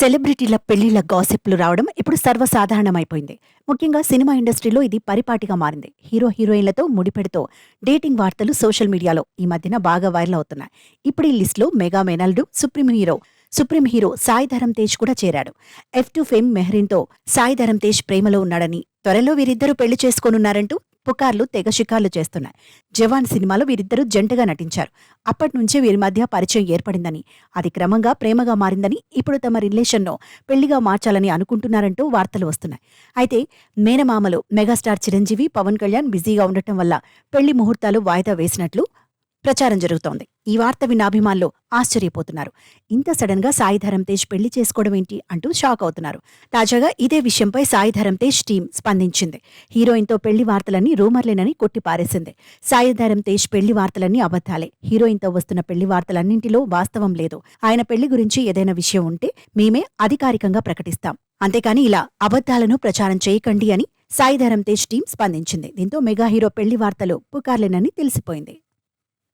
సెలబ్రిటీల పెళ్లిళ్ల గాసిప్లు రావడం ఇప్పుడు సర్వసాధారణమైపోయింది. ముఖ్యంగా సినిమా ఇండస్ట్రీలో ఇది పరిపాటిగా మారింది. హీరోయిన్లతో ముడిపెడుతూ డేటింగ్ వార్తలు సోషల్ మీడియాలో ఈ మధ్యన బాగా వైరల్ అవుతున్నాయి. ఇప్పుడు ఈ లిస్టులో మెగా మేనల్లుడు సుప్రీం హీరో సాయి ధరమ్ తేజ్ కూడా చేరాడు. F2 ఫేమ్ మెహ్రీన్తో సాయి ధరమ్ తేజ్ ప్రేమలో ఉన్నాడని, త్వరలో వీరిద్దరూ పెళ్లి చేసుకోనున్నారంటూ పుకార్లు తెగ షికార్లు చేస్తున్నాయి. జవాన్ సినిమాలో వీరిద్దరూ జంటగా నటించారు. అప్పట్నుంచే వీరి మధ్య పరిచయం ఏర్పడిందని, అది క్రమంగా ప్రేమగా మారిందని, ఇప్పుడు తమ రిలేషన్ను పెళ్లిగా మార్చాలని అనుకుంటున్నారంటూ వార్తలు వస్తున్నాయి. అయితే మేనమామలు మెగాస్టార్ చిరంజీవి, పవన్ కళ్యాణ్ బిజీగా ఉండటం వల్ల పెళ్లి ముహూర్తాలు వాయిదా వేసినట్లు ప్రచారం జరుగుతోంది. ఈ వార్త విన్న అభిమానులు ఆశ్చర్యపోతున్నారు. ఇంత సడన్ గా సాయి ధరమ్ తేజ్ పెళ్లి చేసుకోవడం ఏంటి అంటూ షాక్ అవుతున్నారు. తాజాగా ఇదే విషయంపై సాయి ధరమ్ తేజ్ టీం స్పందించింది. హీరోయిన్తో పెళ్లి వార్తలన్నీ రూమర్లేనని కొట్టిపారేసింది. సాయి ధరమ్ తేజ్ పెళ్లి వార్తలన్నీ అబద్ధాలే. హీరోయిన్తో వస్తున్న పెళ్లి వార్తలన్నింటిలో వాస్తవం లేదు. ఆయన పెళ్లి గురించి ఏదైనా విషయం ఉంటే మేమే అధికారికంగా ప్రకటిస్తాం. అంతేకాని ఇలా అబద్ధాలను ప్రచారం చేయకండి అని సాయి ధరమ్ తేజ్ టీం స్పందించింది. దీంతో మెగా హీరో పెళ్లి వార్తలు పుకార్లేనని తెలిసిపోయింది.